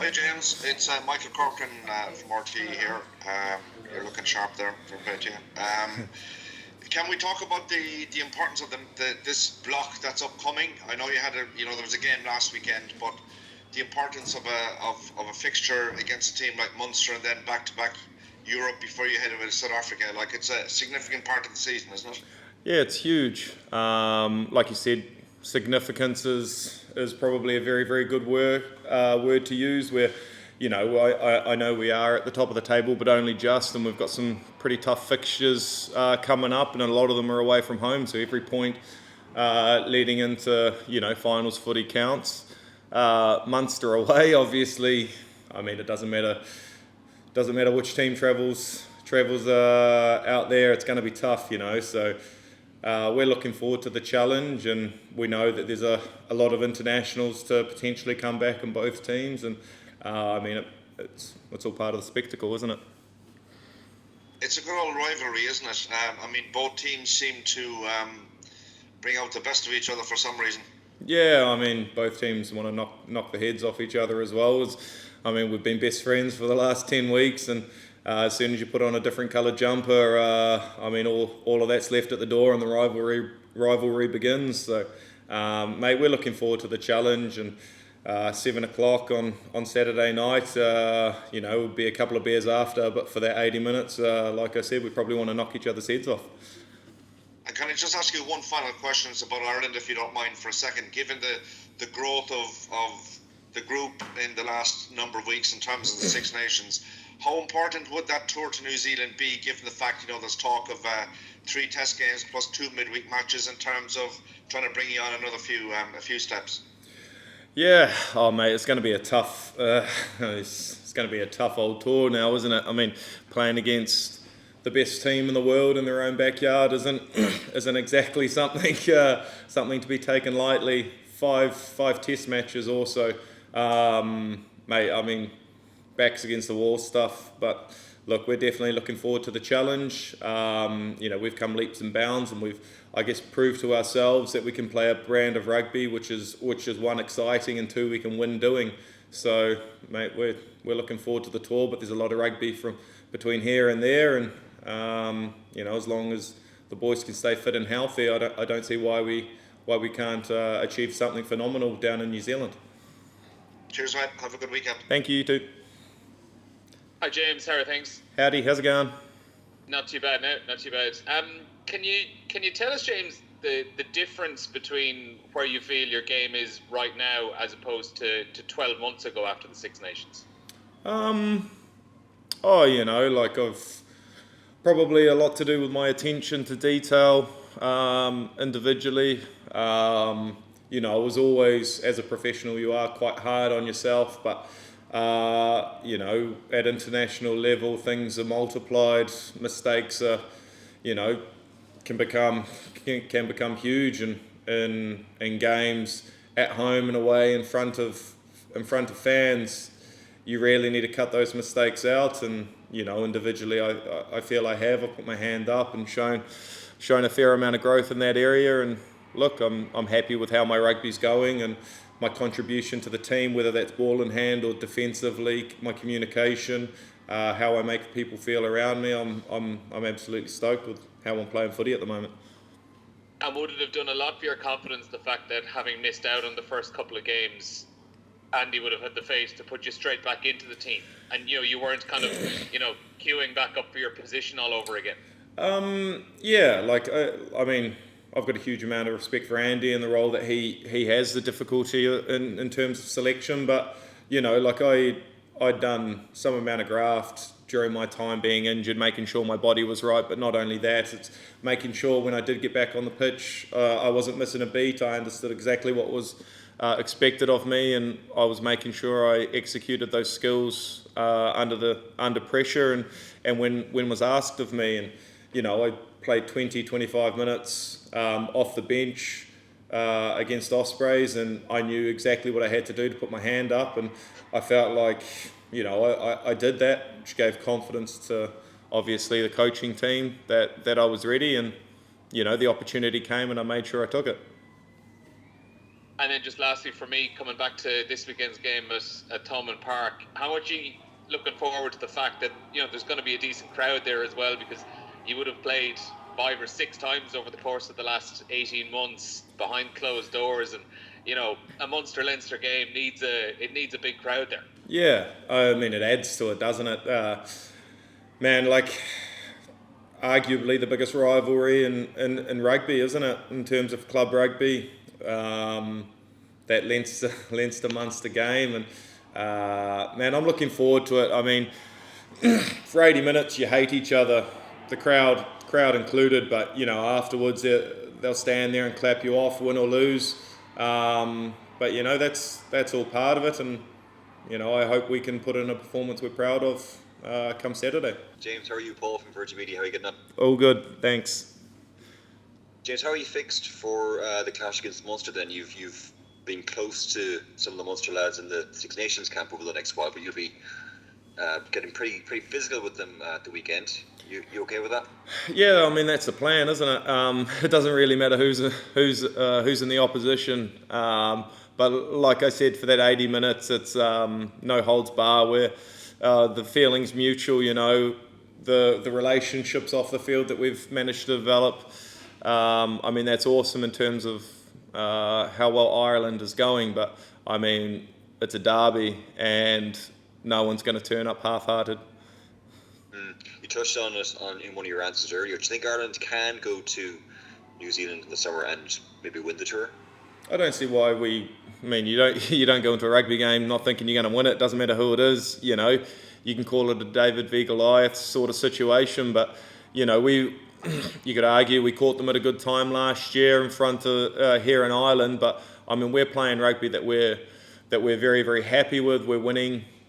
Hey James, it's Michael Corcoran from RT here. You're looking sharp there for a bit, yeah. Can we talk about the importance of this block that's upcoming? I know there was a game last weekend, but the importance of a fixture against a team like Munster and then back-to-back Europe before you head over to South Africa, like it's a significant part of the season, isn't it? Yeah, it's huge. Like you said, significance is probably a very, very good word to use. Where, I know we are at the top of the table, but only just, and we've got some pretty tough fixtures coming up, and a lot of them are away from home. So every point leading into finals footy counts. Munster away, obviously. I mean, it doesn't matter which team travels out there. It's going to be tough, So. We're looking forward to the challenge, and we know that there's a lot of internationals to potentially come back in both teams, and it's all part of the spectacle, isn't it? It's a good old rivalry, isn't it? Both teams seem to bring out the best of each other for some reason. Yeah, both teams want to knock the heads off each other as well. We've been best friends for the last 10 weeks, and as soon as you put on a different coloured jumper, all of that's left at the door, and the rivalry begins. So, mate, we're looking forward to the challenge, and 7 o'clock on Saturday night. We'll be a couple of beers after, but for that 80 minutes, like I said, we probably want to knock each other's heads off. And can I just ask you one final question? It's about Ireland, if you don't mind, for a second. Given the growth of the group in the last number of weeks in terms of the Six Nations, how important would that tour to New Zealand be, given the fact, there's talk of 3 test games plus 2 midweek matches in terms of trying to bring you on another few steps? Yeah, mate, it's going to be a tough. It's going to be a tough old tour now, isn't it? Playing against the best team in the world in their own backyard isn't exactly something to be taken lightly. Five test matches also, mate. Backs against the wall stuff, but look, we're definitely looking forward to the challenge. We've come leaps and bounds, and we've, I guess, proved to ourselves that we can play a brand of rugby which is one, exciting, and 2, we can win doing. So, mate, we're looking forward to the tour, but there's a lot of rugby from between here and there, and as long as the boys can stay fit and healthy, I don't see why we can't achieve something phenomenal down in New Zealand. Cheers, mate. Have a good weekend. Thank you, you too. Hi James, how are things? Howdy, how's it going? Not too bad now, not too bad. Can you tell us, James, the difference between where you feel your game is right now as opposed to 12 months ago after the Six Nations? I've probably a lot to do with my attention to detail individually. I was always, as a professional, you are quite hard on yourself, but at international level, things are multiplied. Mistakes are, can become huge, and in games at home and away in front of fans, you really need to cut those mistakes out. And individually, I feel I put my hand up and shown a fair amount of growth in that area. And look, I'm happy with how my rugby's going, and my contribution to the team, whether that's ball in hand or defensively, my communication, how I make people feel around me. I'm absolutely stoked with how I'm playing footy at the moment. And would it have done a lot for your confidence, the fact that, having missed out on the first couple of games, Andy would have had the face to put you straight back into the team, and you weren't kind of queuing back up for your position all over again? I've got a huge amount of respect for Andy and the role that he has, the difficulty in terms of selection. But, I'd done some amount of graft during my time being injured, making sure my body was right. But not only that, it's making sure when I did get back on the pitch, I wasn't missing a beat. I understood exactly what was expected of me, and I was making sure I executed those skills under pressure and when was asked of me. And, I played 20-25 minutes off the bench against Ospreys, and I knew exactly what I had to do to put my hand up, and I felt like I did that, which gave confidence to obviously the coaching team that I was ready, and the opportunity came and I made sure I took it. And then just lastly for me, coming back to this weekend's game at Thomand Park, how much are you looking forward to the fact that, you know, there's going to be a decent crowd there as well, because you would have played 5 or 6 times over the course of the last 18 months behind closed doors, and, you know, a Munster Leinster game needs a big crowd there. Yeah, I mean, it adds to it, doesn't it? Man, like, arguably the biggest rivalry in rugby, isn't it, in terms of club rugby? That Leinster Munster game, and man, I'm looking forward to it. I mean, for 80 minutes you hate each other, the crowd included, but you know, afterwards they'll stand there and clap you off, win or lose. But you know, that's all part of it, and you know, I hope we can put in a performance we're proud of come Saturday. James, how are you? Paul from Virgin Media, how are you getting on? All good, thanks. James, how are you fixed for the clash against Munster then? You've been close to some of the Munster lads in the Six Nations camp over the next while, but you'll be getting pretty physical with them at the weekend. You okay with that? Yeah, I mean, that's the plan, isn't it? It doesn't really matter who's in the opposition. But like I said, for that 80 minutes, it's no holds bar, where the feeling's mutual. You know, the relationships off the field that we've managed to develop. I mean, that's awesome in terms of how well Ireland is going, but I mean, it's a derby and no one's going to turn up half-hearted. You touched on it in one of your answers earlier. Do you think Ireland can go to New Zealand in the summer and maybe win the tour? I don't see why you don't go into a rugby game not thinking you're going to win it. Doesn't matter who it is. You know, you can call it a David v Goliath sort of situation, but you know, you could argue we caught them at a good time last year in front of here in Ireland, but I mean, we're playing rugby that we're very, very happy with. We're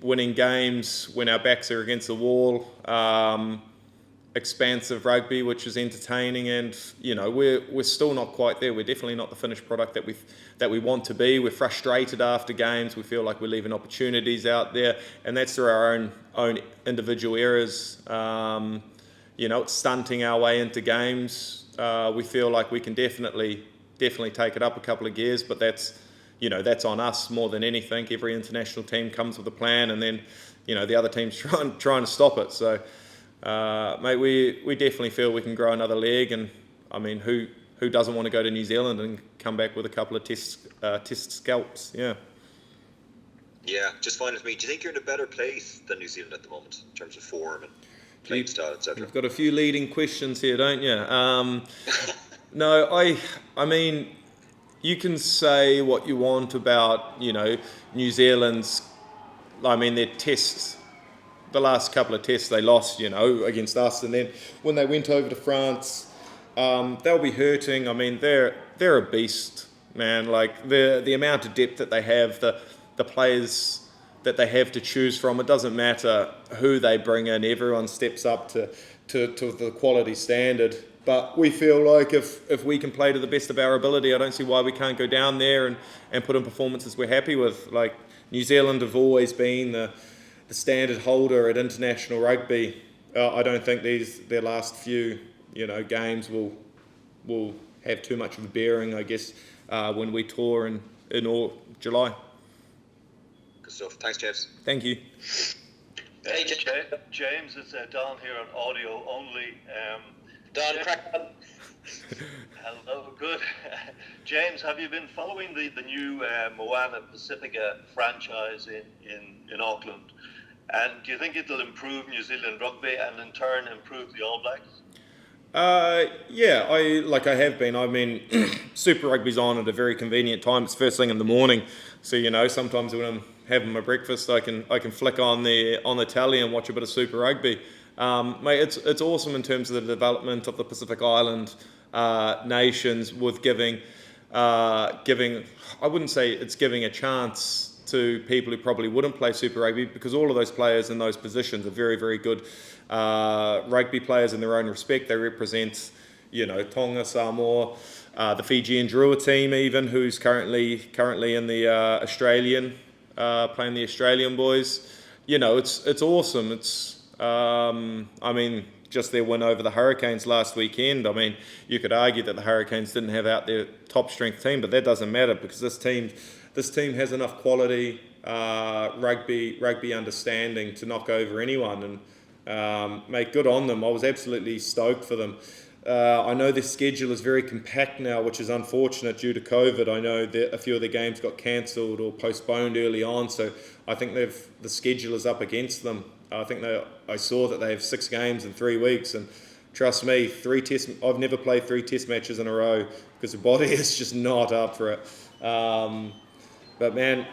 winning games when our backs are against the wall. Expansive rugby, which is entertaining, and you know, we're still not quite there. We're definitely not the finished product that we want to be. We're frustrated after games. We feel like we're leaving opportunities out there, and that's through our own individual errors. You know, it's stunting our way into games. We feel like we can definitely take it up a couple of gears, but that's on us more than anything. Every international team comes with a plan, and then, you know, the other team's trying to stop it. So, mate, we definitely feel we can grow another leg, and I mean, who doesn't want to go to New Zealand and come back with a couple of test scalps? Yeah. Yeah, just fine with me. Do you think you're in a better place than New Zealand at the moment in terms of form and playing style, etc.? You've got a few leading questions here, don't you? No, I mean, you can say what you want about, you know, New Zealand's. I mean, their tests, the last couple of tests they lost, you know, against us, and then when they went over to France, they'll be hurting. I mean, they're a beast, man. Like the amount of depth that they have, the players that they have to choose from. It doesn't matter who they bring in. Everyone steps up to the quality standard. But we feel like if we can play to the best of our ability, I don't see why we can't go down there and put in performances we're happy with. Like, New Zealand have always been the standard holder at international rugby. I don't think their last few, you know, games will have too much of a bearing, I guess, when we tour in July. Good stuff. Thanks, James. Thank you. Hey, James, it's Don here on audio only. Don, crack on. Hello, good. James, have you been following the new Moana Pacifica franchise in Auckland? And do you think it'll improve New Zealand rugby and in turn improve the All Blacks? Yeah, I have been. I mean, Super Rugby's on at a very convenient time. It's first thing in the morning, so you know, sometimes when I'm having my breakfast, I can flick on the tally and watch a bit of Super Rugby. Mate, it's awesome in terms of the development of the Pacific Island nations, with giving. I wouldn't say it's giving a chance to people who probably wouldn't play Super Rugby, because all of those players in those positions are very, very good rugby players in their own respect. They represent, you know, Tonga, Samoa, the Fijian Drua team even, who's currently in the Australian, playing the Australian boys. You know, it's awesome. It's I mean, just their win over the Hurricanes last weekend. I mean, you could argue that the Hurricanes didn't have out their top strength team, but that doesn't matter because this team has enough quality, rugby understanding to knock over anyone. And mate, good on them. I was absolutely stoked for them. I know their schedule is very compact now, which is unfortunate due to COVID. I know that a few of their games got cancelled or postponed early on, so I think the schedule is up against them. I saw that they have 6 games in 3 weeks, and trust me, I've never played 3 test matches in a row because the body is just not up for it. But man,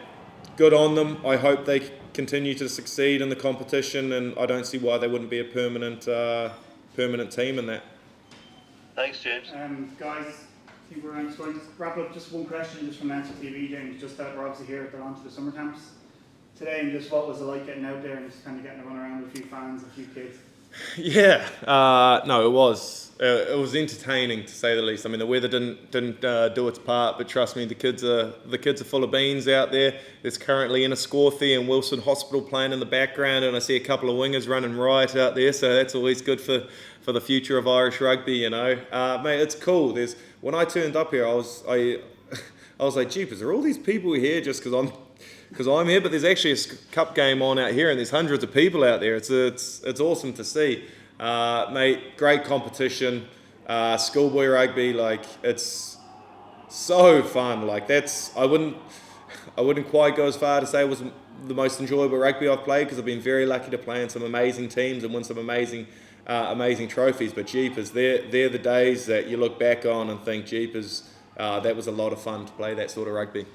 good on them. I hope they continue to succeed in the competition, and I don't see why they wouldn't be a permanent team in that. Thanks, James. Guys, I think we're going to wrap up. Just one question just from Leinster TV, James, just that we're obviously here at the launch of the summer camps today, and just what was it like getting out there and just kind of getting to run around with a few fans, a few kids? Yeah, no, it was. It was entertaining to say the least. I mean, the weather didn't do its part, but trust me, the kids are full of beans out there. There's currently Enniscorthy and Wilson Hospital playing in the background, and I see a couple of wingers running riot out there. So that's always good for the future of Irish rugby, you know. Mate, it's cool. When I turned up here, I was like, jeepers, are all these people here just because I'm here? But there's actually a cup game on out here, and there's hundreds of people out there. It's awesome to see. Mate, great competition. Schoolboy rugby, like, it's so fun. Like, I wouldn't quite go as far to say it was the most enjoyable rugby I've played, because I've been very lucky to play in some amazing teams and win some amazing trophies. But jeepers, they're the days that you look back on and think, jeepers, that was a lot of fun to play that sort of rugby.